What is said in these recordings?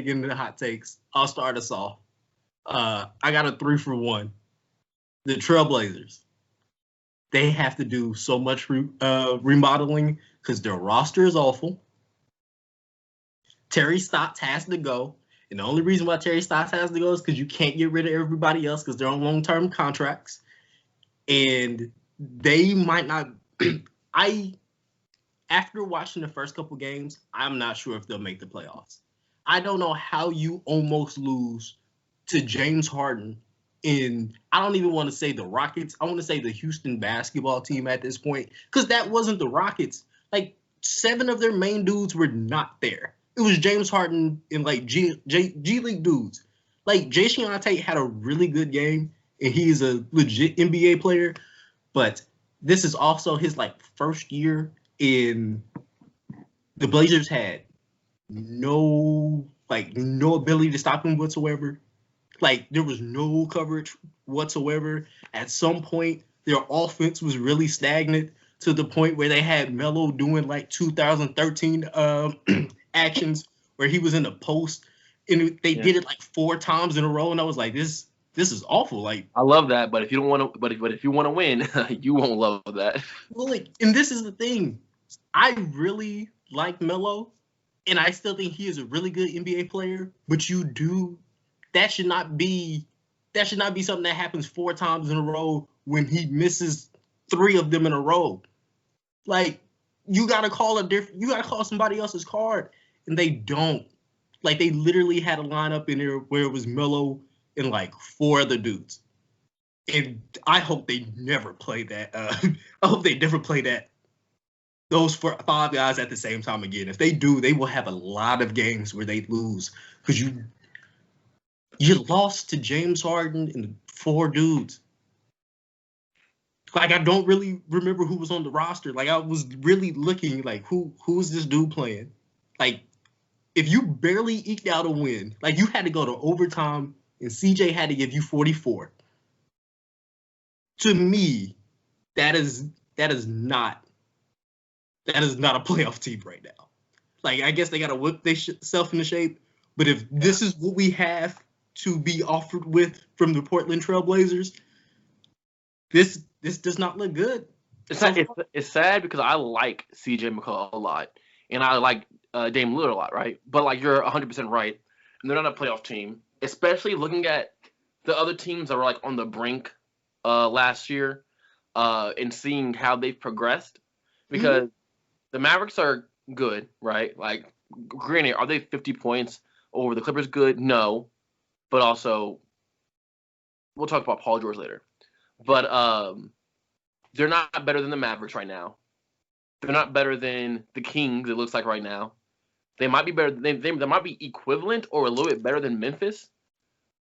into the hot takes. I'll start us off. I got a 3 for 1. The Trailblazers. They have to do so much remodeling because their roster is awful. Terry Stotts has to go. And the only reason why Terry Stotts has to go is because you can't get rid of everybody else because they're on long-term contracts. And they might not after watching the first couple games, I'm not sure if they'll make the playoffs. I don't know how you almost lose to James Harden in, I don't even want to say the Rockets. I want to say the Houston basketball team at this point, because that wasn't the Rockets. Like, 7 of their main dudes were not there. It was James Harden and, like, G League dudes. Like, Jason Tate had a really good game, and he's a legit NBA player, but this is also his, like, first year in the Blazers had no ability to stop him whatsoever. Like, there was no coverage whatsoever. At some point, their offense was really stagnant to the point where they had Melo doing like 2013 actions where he was in the post, and they did it like 4 times in a row, and I was like, this is awful. Like, I love that, but if you don't want to, but if you want to win, you won't love that. Well, like, and this is the thing, I really like Melo, and I still think he is a really good NBA player. But that should not be something that happens 4 times in a row when he misses 3 of them in a row. Like, you gotta call somebody else's card, and they don't. Like, they literally had a lineup in there where it was Melo and like 4 other dudes. And I hope they never play that. I hope they never play that. Those 5 guys at the same time again. If they do, they will have a lot of games where they lose because you lost to James Harden and 4 dudes. Like, I don't really remember who was on the roster. Like, I was really looking like who's this dude playing? Like, if you barely eked out a win, like, you had to go to overtime and CJ had to give you 44. To me, that is not a playoff team right now. Like, I guess they got to whip themselves into shape. But if this is what we have to be offered with from the Portland Trailblazers, this does not look good. It's sad because I like CJ McCollum a lot, and I like Dame Lillard a lot, right? But, like, you're 100% right, and they're not a playoff team, especially looking at the other teams that were, like, on the brink last year and seeing how they've progressed. Because the Mavericks are good, right? Like, granted, are they 50 points over the Clippers good? No. But also, we'll talk about Paul George later. But they're not better than the Mavericks right now. They're not better than the Kings, it looks like right now. They might be better. They might be equivalent or a little bit better than Memphis.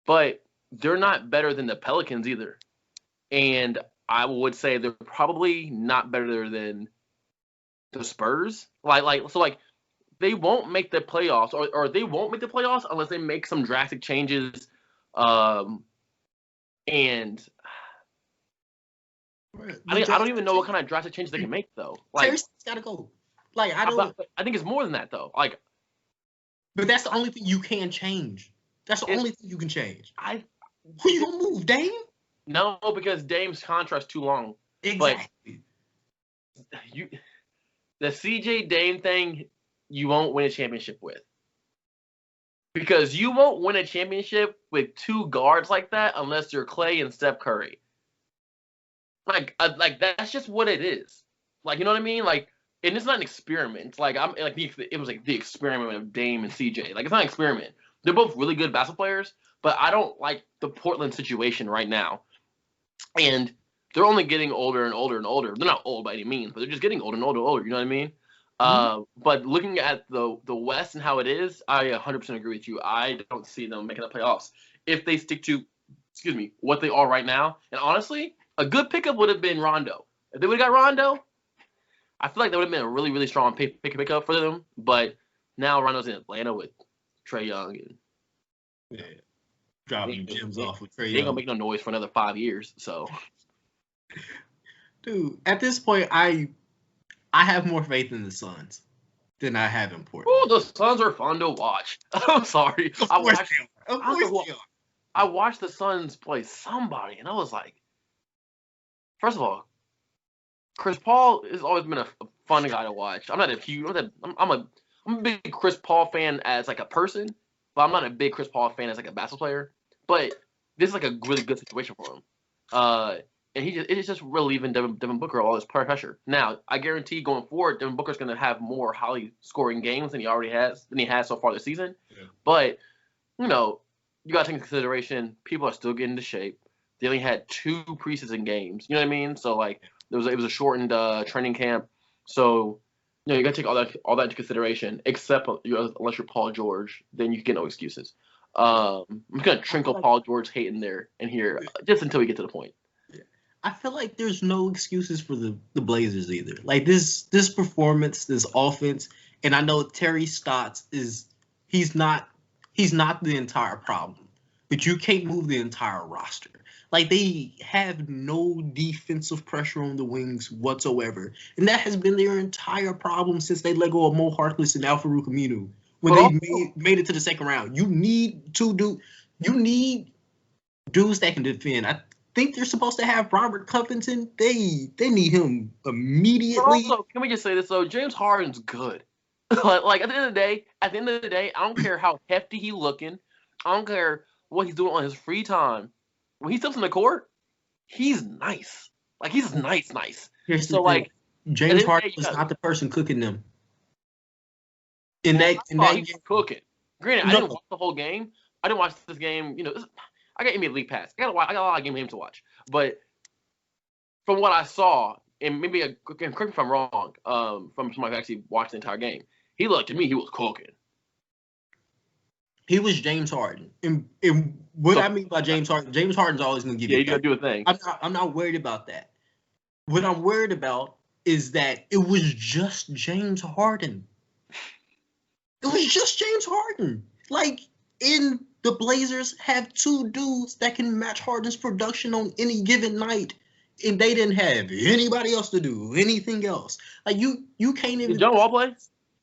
But they're not better than the Pelicans either. And I would say they're probably not better than the Spurs. So they won't make the playoffs, or they won't make the playoffs unless they make some drastic changes. And I don't even know what kind of drastic changes they can make, though. Like, Terry's got to go. Like, I think it's more than that, though. Like, but that's the only thing you can change. That's the only thing you can change. Who you gonna move, Dame? No, because Dame's contract's too long. Exactly. But the CJ Dame thing, you won't win a championship with. Because you won't win a championship with 2 guards like that unless you're Clay and Steph Curry. Like that's just what it is. Like, you know what I mean? Like, and it's not an experiment. Like, it was like the experiment of Dame and CJ. Like, it's not an experiment. They're both really good basketball players, but I don't like the Portland situation right now. And they're only getting older and older and older. They're not old by any means, but they're just getting older and older and older. You know what I mean? But looking at the West and how it is, I 100% agree with you. I don't see them making the playoffs if they stick to, what they are right now. And honestly, a good pickup would have been Rondo. If they would have got Rondo, I feel like that would have been a really, really strong pickup for them. But now Rondo's in Atlanta with Trae Young. And dropping gems off with Trae Young. They ain't going to make no noise for another 5 years. So, dude, at this point, I have more faith in the Suns than I have in Portland. Oh, the Suns are fun to watch. I'm sorry. Of course they are. I watched the Suns play somebody, and I was like, first of all, Chris Paul has always been a fun guy to watch. I'm not a huge. I'm a big Chris Paul fan as like a person, but I'm not a big Chris Paul fan as like a basketball player. But this is like a really good situation for him. And it's just relieving Devin Booker all this pressure. Now, I guarantee going forward, Devin Booker's going to have more highly scoring games than he has so far this season. Yeah. But you got to take into consideration people are still getting into shape. They only had 2 preseason games. You know what I mean? So like it was a shortened training camp. So you got to take all that into consideration. Except unless you're Paul George, then you get no excuses. I'm just gonna trinkle Paul George hate in there and here just until we get to the point. I feel like there's no excuses for the Blazers either. Like this performance, this offense, and I know Terry Stotts he's not the entire problem, but you can't move the entire roster. Like they have no defensive pressure on the wings whatsoever, and that has been their entire problem since they let go of Mo Harkless and Al-Farouq Aminu when they made it to the second round. You need dudes that can defend. I think they're supposed to have Robert Covington. They need him immediately. But also, can we just say this though? James Harden's good. Like at the end of the day, I don't care how hefty he's looking. I don't care what he's doing on his free time. When he steps on the court, he's nice. Like he's nice. Here's so like James Harden was not the person cooking them. In that he's cooking. Granted, I didn't watch the whole game. I didn't watch this game. I got NBA League Pass. I got a lot of game to watch. But from what I saw, and maybe correct me if I'm wrong, from somebody who actually watched the entire game, he looked to me he was cooking. He was James Harden, and what I mean by James Harden's always going to give you. Yeah, you got to do a thing. I'm not worried about that. What I'm worried about is that it was just James Harden. It was just James Harden. Like the Blazers have 2 dudes that can match Harden's production on any given night, and they didn't have anybody else to do anything else. Like you can't even. Did John Wall play,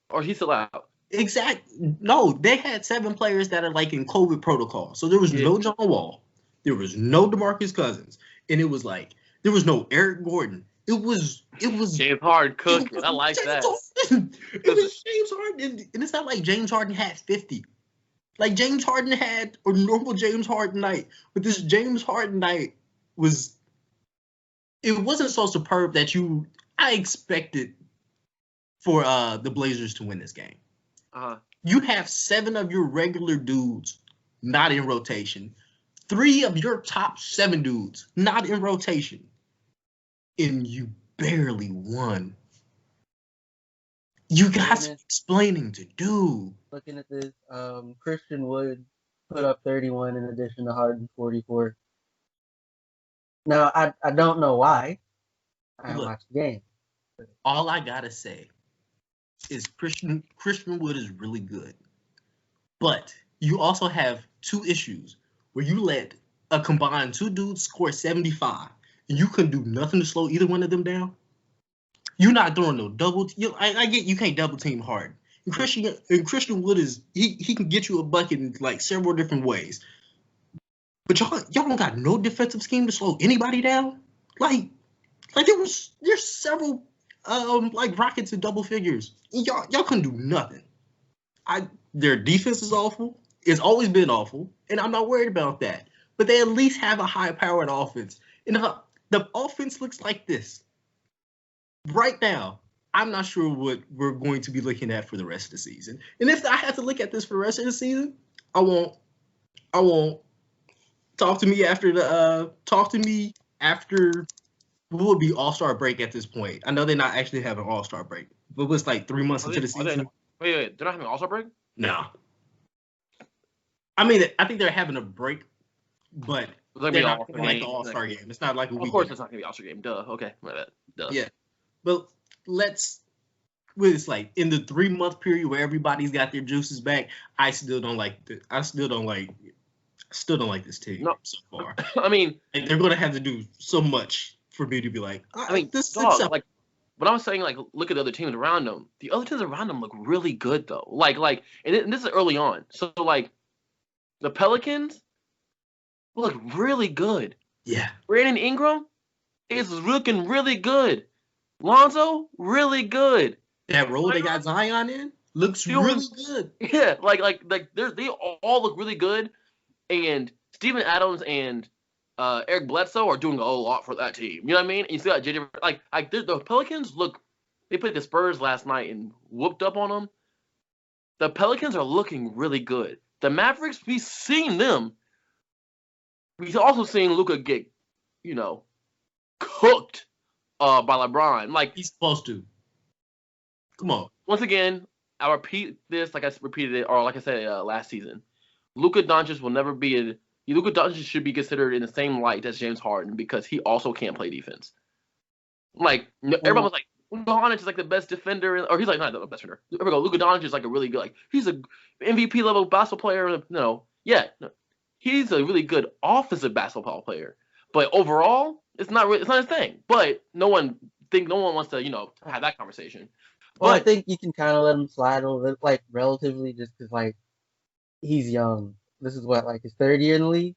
or is he still out? Exactly. No, they had 7 players that are like in COVID protocol. So there was no John Wall, there was no DeMarcus Cousins, and it was like there was no Eric Gordon. It was James Harden cooking. I like that. It was James Harden, and it's not like James Harden had 50. Like James Harden had a normal James Harden night, but this James Harden night it wasn't so superb that I expected for the Blazers to win this game. You have 7 of your regular dudes not in rotation, 3 of your top 7 dudes not in rotation, and you barely won. You got some explaining to do. Looking at this, Christian Wood put up 31 in addition to Harden 44. Now, I don't know why. I watched the game. All I gotta say is Christian Wood is really good. But you also have 2 issues where you let a combined 2 dudes score 75 and you couldn't do nothing to slow either one of them down. You're not throwing no double. I get you can't double team Harden. And Christian Wood he can get you a bucket in like several different ways. But y'all don't got no defensive scheme to slow anybody down. Like there's several like Rockets in double figures. Y'all couldn't do nothing. Their defense is awful. It's always been awful, and I'm not worried about that. But they at least have a high-powered offense. And the offense looks like this right now. I'm not sure what we're going to be looking at for the rest of the season. And if I have to look at this for the rest of the season, I won't. Talk to me after what would be All-Star break at this point. I know they're not actually having All-Star break, but it was like 3 months into the season. Wait, they're not having All-Star break? No. I mean, I think they're having a break, but they're not having like the All-Star game. It's not like a weekend. Of course it's not going to be All-Star game. Duh. Okay. My bad. Duh. Yeah. But it's like in the 3-month period where everybody's got their juices back, I still don't like this team so far. I mean, and they're going to have to do so much for me to be like, I mean, this dog, like But I'm saying, like, look at the other teams around them. The other teams around them look really good, though. And this is early on. So, like, the Pelicans look really good. Yeah. Brandon Ingram is looking really good. Lonzo, really good. That role they got Zion in looks really good. Yeah, they all look really good. And Steven Adams and Eric Bledsoe are doing a lot for that team. You know what I mean? And you see JJ, the Pelicans look. They played the Spurs last night and whooped up on them. The Pelicans are looking really good. The Mavericks, we've seen them. We've also seen Luka get, cooked by LeBron. Like, he's supposed to. Come on. Once again, I repeat this like I repeated it, or like I said last season. Luka Doncic will never be Luka Doncic should be considered in the same light as James Harden because he also can't play defense. Like, everyone was like, Luka Doncic is like the best defender, or he's like not the best defender. There we go. Luka Doncic is like a really good, he's a MVP level basketball player. No, he's a really good offensive basketball player. But overall, it's not his thing. But no one wants to have that conversation. Well, I think you can kind of let him slide a little bit, relatively, just because he's young. This is his third year in the league.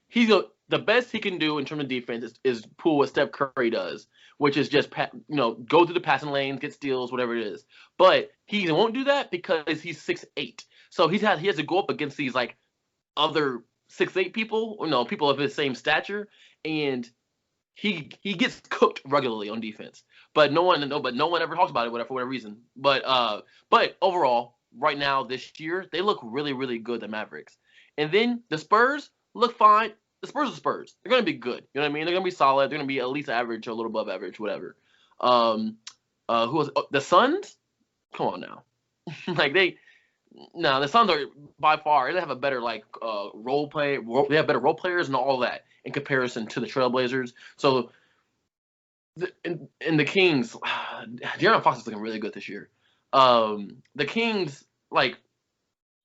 He's the best he can do in terms of defense is pull what Steph Curry does, which is just go through the passing lanes, get steals, whatever it is. But he won't do that because he's 6'8". So he has to go up against these other 6'8" people, people of his same stature, and he gets cooked regularly on defense. But no one ever talks about it for whatever reason. But overall, right now this year, they look really, really good, the Mavericks. And then the Spurs look fine. The Spurs are Spurs. They're going to be good. You know what I mean? They're going to be solid. They're going to be at least average or a little above average, whatever. Who was the Suns? Come on now. The Suns are by far, they have a better role play. They have better role players and all that in comparison to the Trailblazers. So and the Kings, De'Aaron Fox is looking really good this year. The Kings,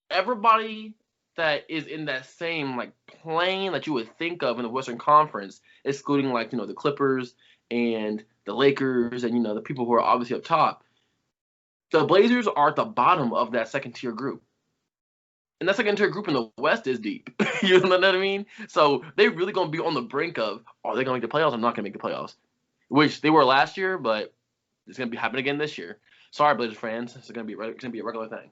everybody that is in that same plane that you would think of in the Western Conference, excluding the Clippers and the Lakers and the people who are obviously up top. The Blazers are at the bottom of that second tier group. And that second tier group in the West is deep. You know what I mean? So they're really going to be on the brink of, are they going to make the playoffs? I'm not going to make the playoffs. Which they were last year, but it's going to be happening again this year. Sorry, Blazers fans. It's going to be a regular thing.